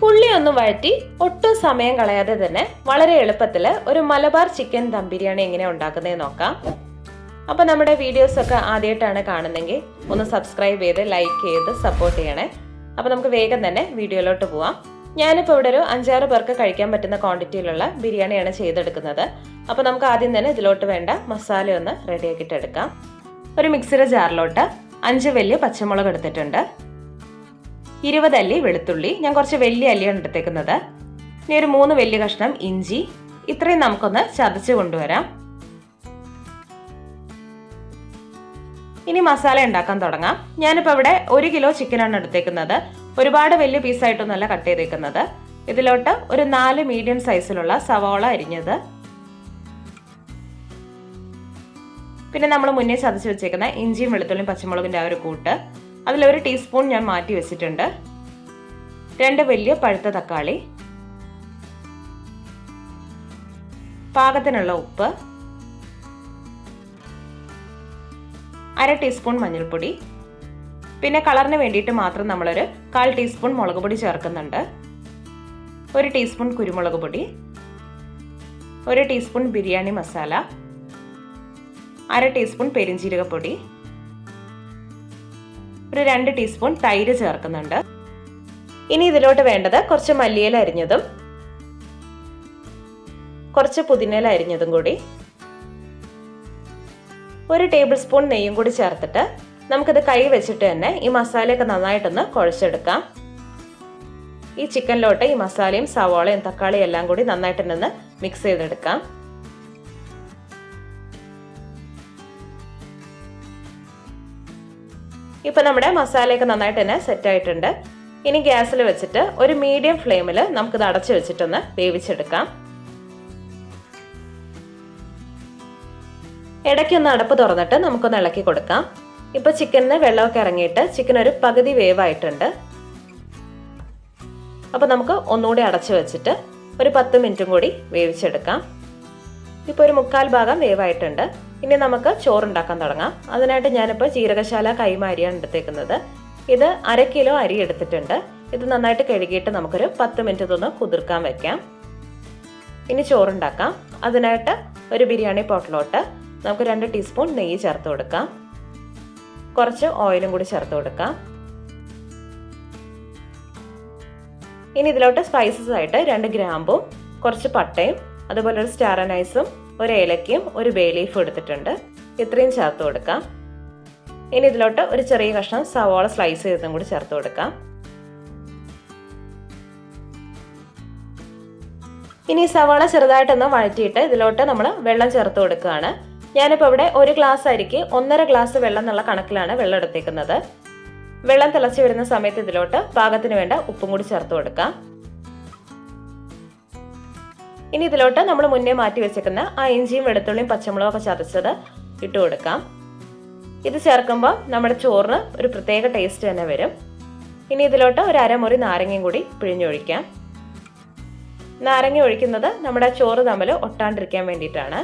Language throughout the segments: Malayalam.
ഉള്ളി ഒന്ന് വഴറ്റി ഒട്ടും സമയം കളയാതെ തന്നെ വളരെ എളുപ്പത്തിൽ ഒരു മലബാർ ചിക്കൻ ദം ബിരിയാണി എങ്ങനെ ഉണ്ടാക്കുന്നതെന്ന് നോക്കാം. അപ്പോൾ നമ്മുടെ വീഡിയോസ് ഒക്കെ ആദ്യമായിട്ടാണ് കാണുന്നതെങ്കിൽ ഒന്ന് സബ്സ്ക്രൈബ് ചെയ്ത് ലൈക്ക് ചെയ്ത് സപ്പോർട്ട് ചെയ്യണേ. അപ്പോൾ നമുക്ക് വേഗം തന്നെ വീഡിയോയിലോട്ട് പോവാം. ഞാനിപ്പോൾ ഇവിടെ ഒരു 5-6 പേർക്ക് കഴിക്കാൻ പറ്റുന്ന ക്വാണ്ടിറ്റിയിലുള്ള ബിരിയാണിയാണ് ചെയ്തെടുക്കുന്നത്. അപ്പോൾ നമുക്ക് ആദ്യം തന്നെ ഇതിലോട്ട് വേണ്ട മസാല ഒന്ന് റെഡിയാക്കിയിട്ട് എടുക്കാം. ഒരു മിക്സിയുടെ ജാറിലോട്ട് 5 വലിയ പച്ചമുളക് എടുത്തിട്ടുണ്ട്, 20 അല്ലി വെളുത്തുള്ളി, ഞാൻ കുറച്ച് വലിയ അല്ലിയാണ് എടുത്തേക്കുന്നത്. ഇനി ഒരു 3 വലിയ കഷ്ണം ഇഞ്ചി, ഇത്രയും നമുക്കൊന്ന് ചതച്ച് കൊണ്ടുവരാം. ഇനി മസാല ഉണ്ടാക്കാൻ തുടങ്ങാം. ഞാനിപ്പോൾ ഇവിടെ 1 കിലോ ചിക്കനാണ് എടുത്തേക്കുന്നത്. ഒരുപാട് വലിയ പീസായിട്ടൊന്നുമല്ല കട്ട് ചെയ്തേക്കുന്നത്. ഇതിലോട്ട് ഒരു 4 മീഡിയം സൈസിലുള്ള സവാള അരിഞ്ഞത്, പിന്നെ നമ്മൾ മുന്നേ ചതച്ച് വെച്ചേക്കുന്ന ഇഞ്ചിയും വെളുത്തുള്ളിയും പച്ചമുളകിൻ്റെ ആ ഒരു കൂട്ട്, അതിലൊരു ടീസ്പൂൺ ഞാൻ മാറ്റി വെച്ചിട്ടുണ്ട്. 2 വലിയ പഴുത്ത തക്കാളി, പാകത്തിനുള്ള ഉപ്പ്, 1/2 ടീസ്പൂൺ മഞ്ഞൾപ്പൊടി, പിന്നെ കളറിന് വേണ്ടിയിട്ട് മാത്രം നമ്മളൊരു 1/4 ടീസ്പൂൺ മുളക് പൊടി ചേർക്കുന്നുണ്ട്, 1 ടീസ്പൂൺ കുരുമുളക് പൊടി, 1 ടീസ്പൂൺ ബിരിയാണി മസാല, 1/2 ടീസ്പൂൺ പെരിഞ്ജീരകപ്പൊടി, ഒരു 2 ടീസ്പൂൺ തൈര് ചേർക്കുന്നുണ്ട്. ഇനി ഇതിലോട്ട് വേണ്ടത് കുറച്ച് മല്ലിയില അരിഞ്ഞതും കുറച്ച് പുതിനയില അരിഞ്ഞതും കൂടി, 1 ടേബിൾ സ്പൂൺ നെയ്യും കൂടി ചേർത്തിട്ട് നമുക്കിത് കൈ വെച്ചിട്ട് തന്നെ ഈ മസാലയൊക്കെ നന്നായിട്ടൊന്ന് കുഴച്ചെടുക്കാം. ഈ ചിക്കനിലോട്ട് ഈ മസാലയും സവാളയും തക്കാളിയും എല്ലാം കൂടി നന്നായിട്ട് തന്നെ മിക്സ് ചെയ്തെടുക്കാം. ഇപ്പൊ നമ്മുടെ മസാലയൊക്കെ നന്നായിട്ട് തന്നെ സെറ്റ് ആയിട്ടുണ്ട്. ഇനി ഗ്യാസിൽ വെച്ചിട്ട് ഒരു മീഡിയം ഫ്ലെയിമിൽ നമുക്കിത് അടച്ചു വെച്ചിട്ടൊന്ന് വേവിച്ചെടുക്കാം. ഇടയ്ക്കൊന്ന് അടപ്പ് തുറന്നിട്ട് നമുക്കൊന്ന് ഇളക്കി കൊടുക്കാം. ഇപ്പൊ ചിക്കനിന് വെള്ളമൊക്കെ ഇറങ്ങിയിട്ട് ചിക്കൻ ഒരു പകുതി വേവായിട്ടുണ്ട്. അപ്പൊ നമുക്ക് ഒന്നുകൂടി അടച്ചു വെച്ചിട്ട് ഒരു 10 മിനിറ്റും കൂടി വേവിച്ചെടുക്കാം. ഇപ്പൊ ഒരു 1/4 ഭാഗം വേവായിട്ടുണ്ട്. ഇനി നമുക്ക് ചോറുണ്ടാക്കാൻ തുടങ്ങാം. അതിനായിട്ട് ഞാനിപ്പോൾ ജീരകശാല കൈമ അരിയാണ് എടുത്തേക്കുന്നത്. ഇത് 1/2 കിലോ അരി എടുത്തിട്ടുണ്ട്. ഇത് നന്നായിട്ട് കഴുകിയിട്ട് നമുക്കൊരു 10 മിനിറ്റ് ഒന്ന് കുതിർക്കാൻ വെക്കാം. ഇനി ചോറുണ്ടാക്കാം. അതിനായിട്ട് ഒരു ബിരിയാണി പോട്ടിലോട്ട് നമുക്ക് 2 ടീസ്പൂൺ നെയ്യ് ചേർത്ത് കൊടുക്കാം, കുറച്ച് ഓയിലും കൂടി ചേർത്ത് കൊടുക്കാം. ഇനി ഇതിലോട്ട് സ്പൈസസ് ആയിട്ട് 2 ഗ്രാമ്പും കുറച്ച് പട്ടയും അതുപോലെ ഒരു സ്റ്റാർ അനൈസും 1 ഏലക്കയും 1 ബേ ലീഫും എടുത്തിട്ടുണ്ട്. ഇത്രയും ചേർത്ത് കൊടുക്കാം. ഇനി ഇതിലോട്ട് ഒരു ചെറിയ കഷ്ണം സവാള സ്ലൈസ് ചെയ്തതും കൂടി ചേർത്ത് കൊടുക്കാം. ഇനി സവാള ചെറുതായിട്ടൊന്ന് വഴറ്റിയിട്ട് ഇതിലോട്ട് നമ്മൾ വെള്ളം ചേർത്ത് കൊടുക്കുകയാണ്. ഞാനിപ്പോൾ ഇവിടെ 1 ഗ്ലാസ് അരിക്ക് 1.5 ഗ്ലാസ് വെള്ളം എന്നുള്ള കണക്കിലാണ് വെള്ളം എടുത്തേക്കുന്നത്. വെള്ളം തിളച്ച് വരുന്ന സമയത്ത് ഇതിലോട്ട് പാകത്തിന് വേണ്ട ഉപ്പും കൂടി ചേർത്ത് കൊടുക്കാം. ഇനി ഇതിലോട്ട് നമ്മൾ മുന്നേ മാറ്റി വെച്ചേക്കുന്ന ആ ഇഞ്ചിയും വെളുത്തുള്ളിയും പച്ചമുളകൊക്കെ ചതച്ചത് ഇട്ട് കൊടുക്കാം. ഇത് ചേർക്കുമ്പോൾ നമ്മുടെ ചോറിന് ഒരു പ്രത്യേക ടേസ്റ്റ് തന്നെ വരും. ഇനി ഇതിലോട്ട് ഒരു അരമുറി നാരങ്ങയും കൂടി പിഴിഞ്ഞൊഴിക്കാം. നാരങ്ങ ഒഴിക്കുന്നത് നമ്മുടെ ചോറ് തമ്മിൽ ഒട്ടാണ്ടിരിക്കാൻ വേണ്ടിയിട്ടാണ്.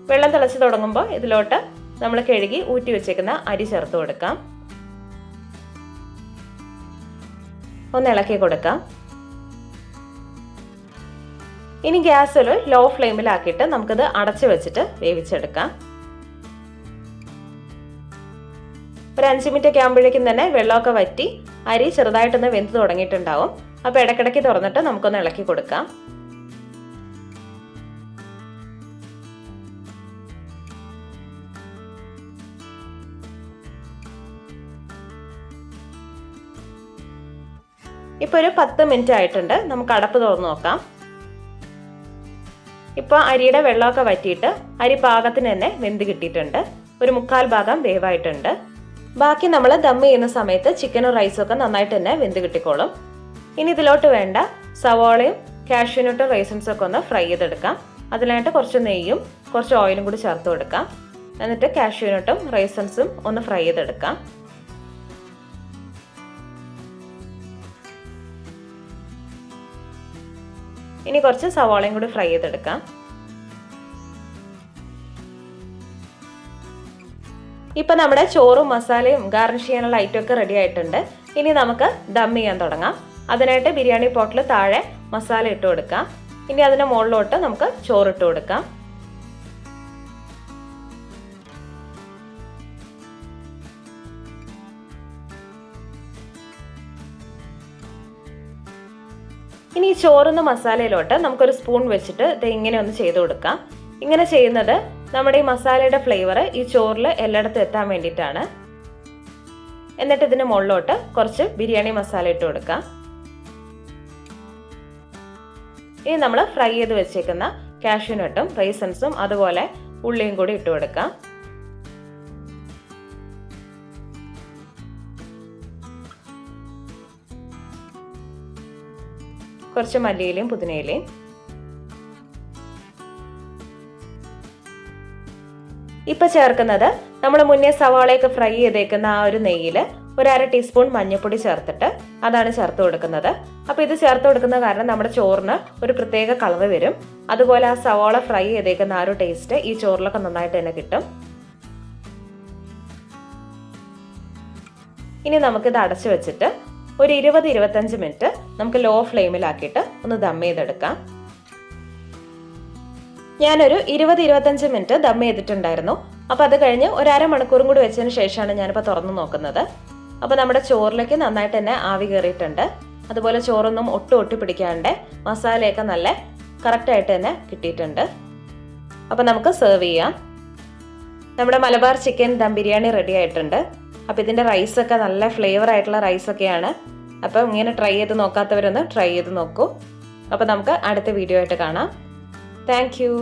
വെള്ളം തിളച്ച് തുടങ്ങുമ്പോൾ ഇതിലോട്ട് നമ്മൾ കഴുകി ഊറ്റി വെച്ചേക്കുന്ന അരി ചേർത്ത് കൊടുക്കാം. ഒന്ന് ഇളക്കി കൊടുക്കാം. ഇനി ഗ്യാസ് ഒരു ലോ ഫ്ലെയിമിലാക്കിയിട്ട് നമുക്കിത് അടച്ചു വെച്ചിട്ട് വേവിച്ചെടുക്കാം. ഒരു 5 മിനിറ്റ് ഒക്കെ ആകുമ്പോഴേക്കും തന്നെ വെള്ളമൊക്കെ വറ്റി അരി ചെറുതായിട്ടൊന്ന് വെന്ത് തുടങ്ങിയിട്ടുണ്ടാവും. അപ്പോൾ ഇടയ്ക്കിടയ്ക്ക് തുറന്നിട്ട് നമുക്കൊന്ന് ഇളക്കി കൊടുക്കാം. ഇപ്പോൾ ഒരു 10 മിനിറ്റ് ആയിട്ടുണ്ട്. നമുക്ക് അടപ്പ് തുറന്ന് നോക്കാം. ഇപ്പോൾ അരിയുടെ വെള്ളമൊക്കെ വറ്റിയിട്ട് അരി പാകത്തിന് തന്നെ വെന്ത് കിട്ടിയിട്ടുണ്ട്. ഒരു 1/4 ഭാഗം വേവായിട്ടുണ്ട്. ബാക്കി നമ്മൾ ദം ചെയ്യുന്ന സമയത്ത് ചിക്കനും റൈസും ഒക്കെ നന്നായിട്ട് തന്നെ വെന്ത് കിട്ടിക്കോളും. ഇനി ഇതിലോട്ട് വേണ്ട സവാളയും കാഷ്യൂനട്ടും റൈസൻസും ഒക്കെ ഒന്ന് ഫ്രൈ ചെയ്തെടുക്കാം. അതിനായിട്ട് കുറച്ച് നെയ്യും കുറച്ച് ഓയിലും കൂടി ചേർത്ത് കൊടുക്കാം. എന്നിട്ട് കാഷ്യൂനട്ടും റൈസൻസും ഒന്ന് ഫ്രൈ ചെയ്തെടുക്കാം. ഇനി കുറച്ച് സവാളയും കൂടി ഫ്രൈ ചെയ്തെടുക്കാം. ഇപ്പൊ നമ്മുടെ ചോറും മസാലയും ഗാർണിഷ് ചെയ്യാനുള്ള ഐറ്റം ഒക്കെ റെഡി ആയിട്ടുണ്ട്. ഇനി നമുക്ക് ദം ചെയ്യാൻ തുടങ്ങാം. അതിനായിട്ട് ബിരിയാണി പോട്ടിൽ താഴെ മസാല ഇട്ട് കൊടുക്കാം. ഇനി അതിൻ്റെ മുകളിലോട്ട് നമുക്ക് ചോറിട്ട് കൊടുക്കാം. ഇനി ഈ ചോറുന്ന മസാലയിലോട്ട് നമുക്കൊരു സ്പൂൺ വെച്ചിട്ട് ഇത് ഇങ്ങനെ ഒന്ന് ചെയ്ത് കൊടുക്കാം. ഇങ്ങനെ ചെയ്യുന്നത് നമ്മുടെ ഈ മസാലയുടെ ഫ്ലേവർ ഈ ചോറിൽ എല്ലായിടത്തും എത്താൻ വേണ്ടിയിട്ടാണ്. എന്നിട്ട് ഇതിന് മുകളിലോട്ട് കുറച്ച് ബിരിയാണി മസാല ഇട്ട് കൊടുക്കാം. ഇനി നമ്മൾ ഫ്രൈ ചെയ്ത് വെച്ചേക്കുന്ന കാഷ്യൂനട്ടും റൈസൻസും അതുപോലെ ഉള്ളിയും കൂടി ഇട്ട് കൊടുക്കാം. കുറച്ച് മല്ലിയിലയും പുതിനയിലയും. ഇപ്പം ചേർക്കുന്നത് നമ്മൾ മുന്നേ സവാളയൊക്കെ ഫ്രൈ ചെയ്തേക്കുന്ന ആ ഒരു നെയ്യിൽ ഒരു 1/2 ടീസ്പൂൺ മഞ്ഞൾപ്പൊടി ചേർത്തിട്ട് അതാണ് ചേർത്ത് കൊടുക്കുന്നത്. അപ്പോൾ ഇത് ചേർത്ത് കൊടുക്കുന്ന കാരണം നമ്മുടെ ചോറിന് ഒരു പ്രത്യേക കളർ വരും. അതുപോലെ ആ സവാള ഫ്രൈ ചെയ്തേക്കുന്ന ആ ഒരു ടേസ്റ്റ് ഈ ചോറിലൊക്കെ നന്നായിട്ട് തന്നെ കിട്ടും. ഇനി നമുക്കിത് അടച്ചു വെച്ചിട്ട് ഒരു 20-25 മിനിറ്റ് നമുക്ക് ലോ ഫ്ലെയിമിലാക്കിയിട്ട് ഒന്ന് ദം ചെയ്തെടുക്കാം. ഞാനൊരു 20-25 മിനിറ്റ് ദം ചെയ്തിട്ടുണ്ടായിരുന്നു. അപ്പോൾ അത് കഴിഞ്ഞ് ഒരു 1/2 മണിക്കൂറും കൂടി വെച്ചതിന് ശേഷമാണ് ഞാനിപ്പോൾ തുറന്ന് നോക്കുന്നത്. അപ്പോൾ നമ്മുടെ ചോറിലേക്ക് നന്നായിട്ട് തന്നെ ആവി കയറിയിട്ടുണ്ട്. അതുപോലെ ചോറൊന്നും ഒട്ടി പിടിക്കാണ്ട് മസാലയൊക്കെ നല്ല കറക്റ്റായിട്ട് തന്നെ കിട്ടിയിട്ടുണ്ട്. അപ്പോൾ നമുക്ക് സെർവ് ചെയ്യാം. നമ്മുടെ മലബാർ ചിക്കൻ ദം ബിരിയാണി റെഡി ആയിട്ടുണ്ട്. അപ്പോൾ ഇതിൻ്റെ റൈസൊക്കെ നല്ല ഫ്ലേവർ ആയിട്ടുള്ള റൈസൊക്കെയാണ്. അപ്പോൾ ഇങ്ങനെ ട്രൈ ചെയ്ത് നോക്കാത്തവരൊന്ന് ട്രൈ ചെയ്ത് നോക്കൂ. അപ്പോൾ നമുക്ക് അടുത്ത വീഡിയോ ആയിട്ട് കാണാം. Thank you.